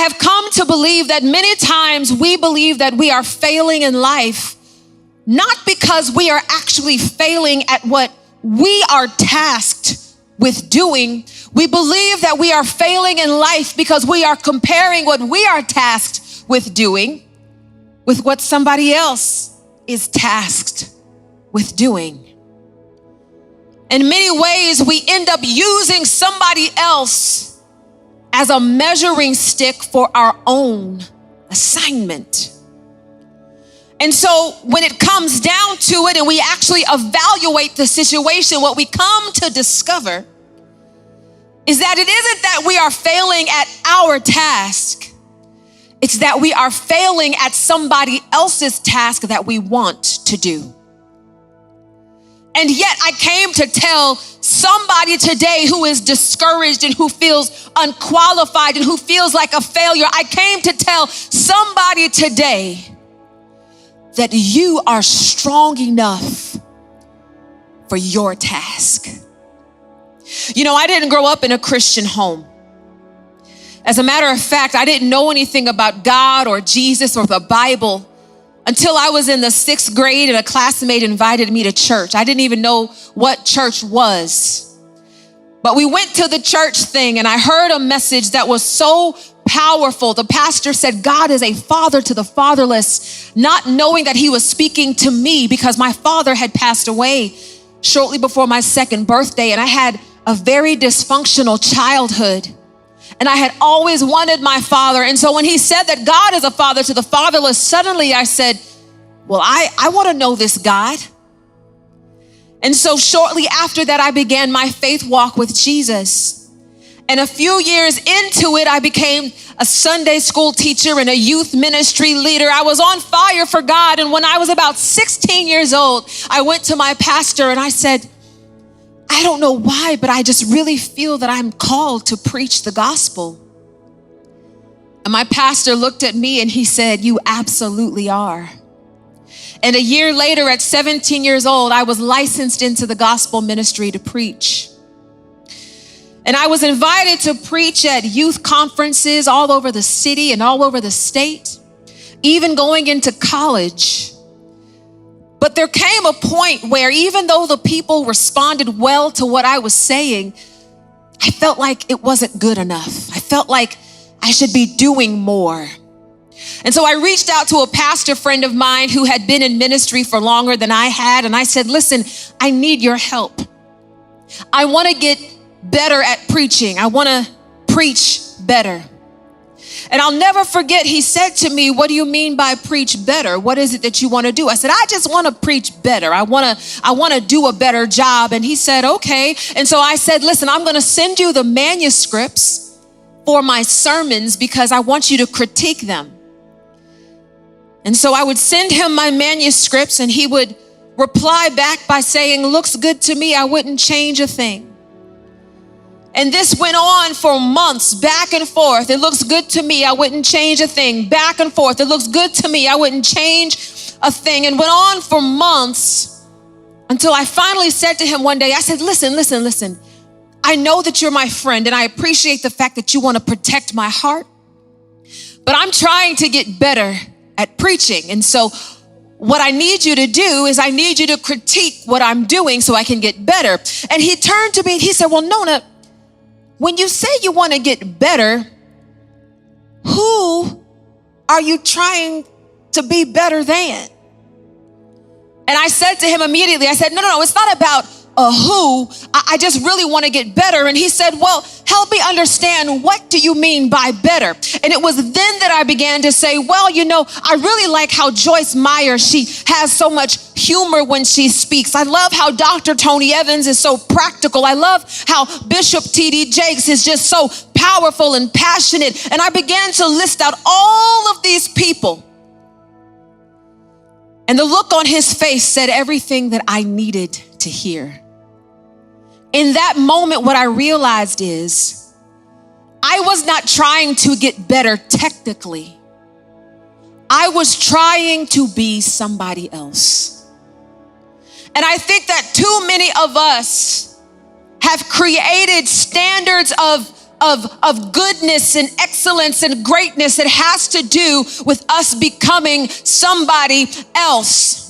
have come to believe that many times we believe that we are failing in life, not because we are actually failing at what we are tasked with doing. We believe that we are failing in life because we are comparing what we are tasked with doing with what somebody else is tasked with doing. In many ways, we end up using somebody else as a measuring stick for our own assignment. And so when it comes down to it and we actually evaluate the situation, what we come to discover is that it isn't that we are failing at our task. It's that we are failing at somebody else's task that we want to do. And yet I came to tell somebody today who is discouraged and who feels unqualified and who feels like a failure. I came to tell somebody today that you are strong enough for your task. You know, I didn't grow up in a Christian home. As a matter of fact, I didn't know anything about God or Jesus or the Bible until I was in the 6th grade and a classmate invited me to church. I didn't even know what church was. But we went to the church thing and I heard a message that was so powerful. The pastor said, God is a father to the fatherless, not knowing that he was speaking to me because my father had passed away shortly before my 2nd birthday. And I had a very dysfunctional childhood. And I had always wanted my father. And so when he said that God is a father to the fatherless, suddenly I said, well, I want to know this God. And so shortly after that, I began my faith walk with Jesus. And a few years into it, I became a Sunday school teacher and a youth ministry leader. I was on fire for God. And when I was about 16 years old, I went to my pastor and I said, I don't know why, but I just really feel that I'm called to preach the gospel. And my pastor looked at me and he said, you absolutely are. And a year later, at 17 years old, I was licensed into the gospel ministry to preach. And I was invited to preach at youth conferences all over the city and all over the state, even going into college. But there came a point where even though the people responded well to what I was saying, I felt like it wasn't good enough. I felt like I should be doing more. And so I reached out to a pastor friend of mine who had been in ministry for longer than I had. And I said, listen, I need your help. I want to get better at preaching. I want to preach better. And I'll never forget, he said to me, what do you mean by preach better? What is it that you want to do? I said, I just want to preach better. I want to do a better job. And he said, okay. And so I said, listen, I'm going to send you the manuscripts for my sermons because I want you to critique them. And so I would send him my manuscripts and he would reply back by saying, looks good to me. I wouldn't change a thing. And this went on for months, back and forth. It looks good to me. I wouldn't change a thing. Back and forth. It looks good to me. I wouldn't change a thing. And went on for months until I finally said to him one day, I said, listen. I know that you're my friend and I appreciate the fact that you want to protect my heart, but I'm trying to get better at preaching. And so what I need you to do is I need you to critique what I'm doing so I can get better. And he turned to me and he said, well, Nona, when you say you want to get better, who are you trying to be better than? And I said to him immediately, I said, no, it's not about who. I just really want to get better. And he said, well, help me understand, what do you mean by better? And it was then that I began to say, well, you know, I really like how Joyce Meyer, she has so much humor when she speaks. I love how Dr. Tony Evans is so practical. I love how Bishop T.D. Jakes is just so powerful and passionate. And I began to list out all of these people. And the look on his face said everything that I needed to hear. In that moment, what I realized is I was not trying to get better technically. I was trying to be somebody else. And I think that too many of us have created standards of of goodness and excellence and greatness. It has to do with us becoming somebody else.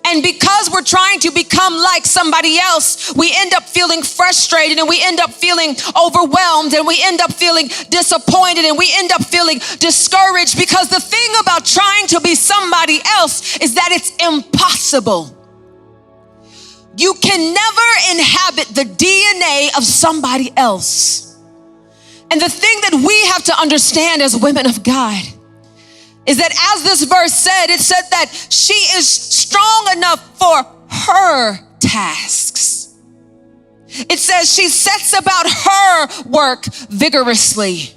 And because we're trying to become like somebody else, we end up feeling frustrated, and we end up feeling overwhelmed, and we end up feeling disappointed, and we end up feeling discouraged, because the thing about trying to be somebody else is that it's impossible. You can never inhabit the DNA of somebody else. And the thing that we have to understand as women of God is that, as this verse said, it said that she is strong enough for her tasks. It says she sets about her work vigorously.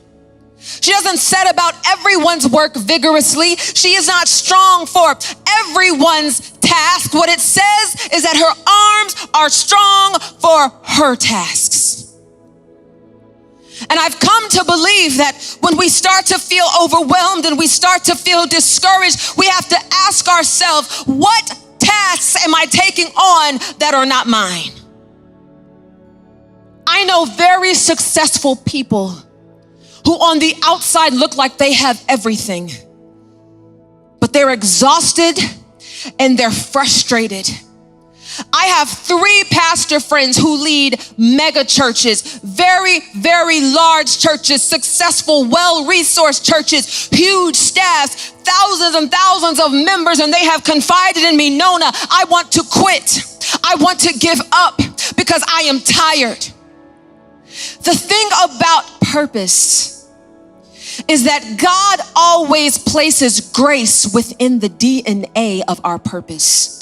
She doesn't set about everyone's work vigorously. She is not strong for everyone's task. What it says is that her arms are strong for her tasks. And I've come to believe that when we start to feel overwhelmed and we start to feel discouraged, we have to ask ourselves, what tasks am I taking on that are not mine? I know very successful people who on the outside look like they have everything, but they're exhausted and they're frustrated. I have 3 pastor friends who lead mega churches, very, very large churches, successful, well-resourced churches, huge staffs, thousands and thousands of members, and they have confided in me, Nona, I want to quit. I want to give up because I am tired. The thing about purpose is that God always places grace within the DNA of our purpose.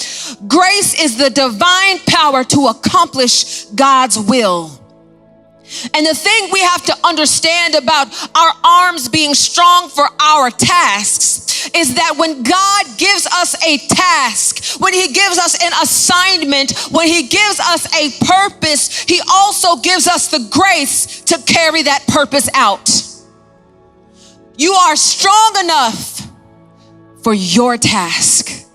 Grace is the divine power to accomplish God's will. And the thing we have to understand about our arms being strong for our tasks is that when God gives us a task, when he gives us an assignment, when he gives us a purpose, he also gives us the grace to carry that purpose out. You are strong enough for your task,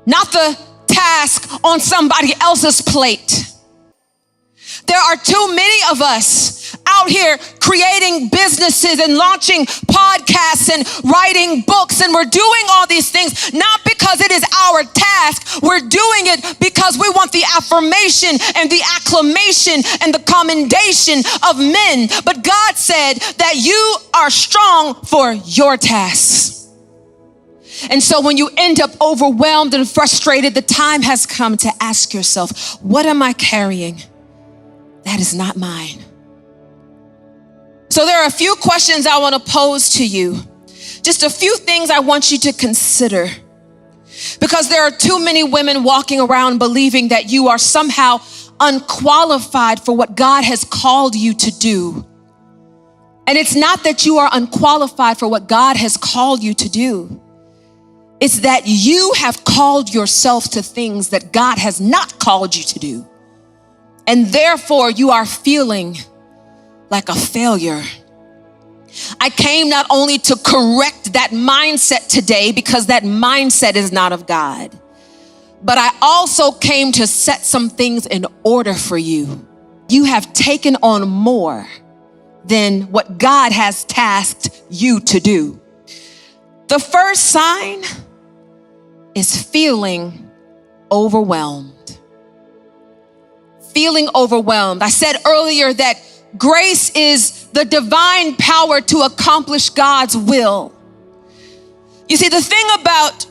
not the task on somebody else's plate. There are too many of us out here creating businesses and launching podcasts and writing books, and we're doing all these things not because it is our task. We're doing it because we want the affirmation and the acclamation and the commendation of men. But God said that you are strong for your tasks. And so when you end up overwhelmed and frustrated, the time has come to ask yourself, what am I carrying that is not mine? So there are a few questions I want to pose to you. Just a few things I want you to consider. Because there are too many women walking around believing that you are somehow unqualified for what God has called you to do. And it's not that you are unqualified for what God has called you to do. It's that you have called yourself to things that God has not called you to do. And therefore you are feeling like a failure. I came not only to correct that mindset today, because that mindset is not of God, but I also came to set some things in order for you. You have taken on more than what God has tasked you to do. The first sign is feeling overwhelmed. Feeling overwhelmed. I said earlier that grace is the divine power to accomplish God's will. You see, the thing about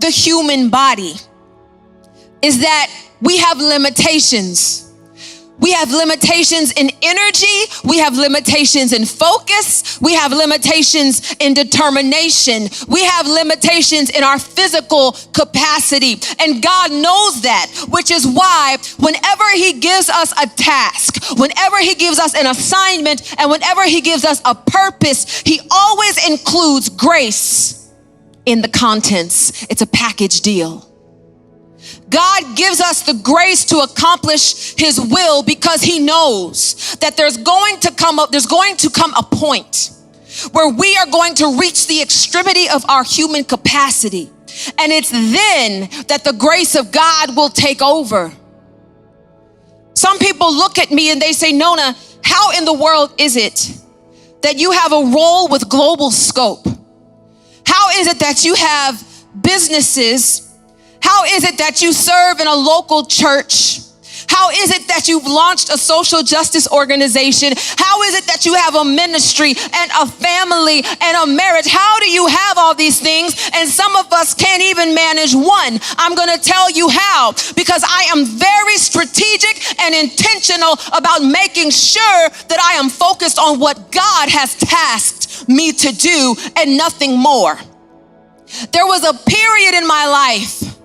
the human body is that we have limitations. We have limitations in energy. We have limitations in focus. We have limitations in determination. We have limitations in our physical capacity. And God knows that, which is why whenever he gives us a task, whenever he gives us an assignment, and whenever he gives us a purpose, he always includes grace in the contents. It's a package deal. God gives us the grace to accomplish his will because he knows that there's going to come a point where we are going to reach the extremity of our human capacity. And it's then that the grace of God will take over. Some people look at me and they say, Nona, How in the world is it that you have a role with global scope? How is it that you have businesses? How is it that you serve in a local church? How is it that you've launched a social justice organization? How is it that you have a ministry and a family and a marriage? How do you have all these things? And some of us can't even manage one. I'm going to tell you how, because I am very strategic and intentional about making sure that I am focused on what God has tasked me to do and nothing more. There was a period in my life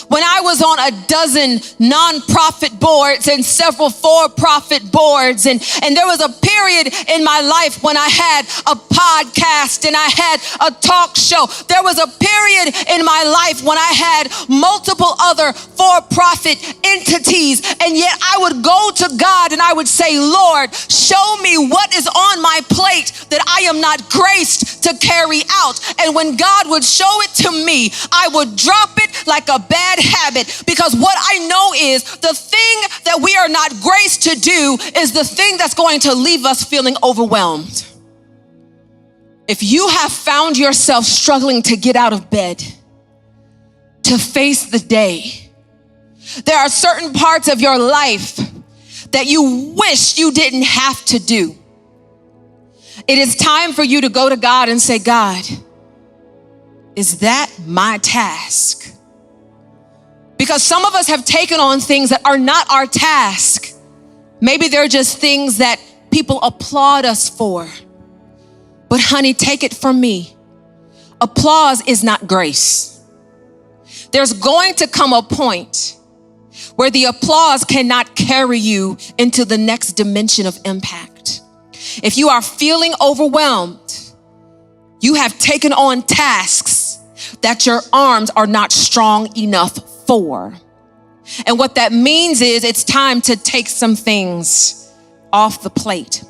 when I was on a dozen nonprofit boards and several for-profit boards. And there was a period in my life when I had a podcast and I had a talk show. There was a period in my life when I had multiple other for-profit entities. And yet I would go to God and I would say, Lord, show me what is on my plate that I am not graced to carry out. And when God would show it to me, I would drop it like a bad habit, because what I know is the thing that we are not graced to do is the thing that's going to leave us feeling overwhelmed. If you have found yourself struggling to get out of bed, to face the day, there are certain parts of your life that you wish you didn't have to do. It is time for you to go to God and say, God, is that my task? Because some of us have taken on things that are not our task. Maybe they're just things that people applaud us for. But honey, take it from me. Applause is not grace. There's going to come a point where the applause cannot carry you into the next dimension of impact. If you are feeling overwhelmed, you have taken on tasks that your arms are not strong enough for. And what that means is it's time to take some things off the plate.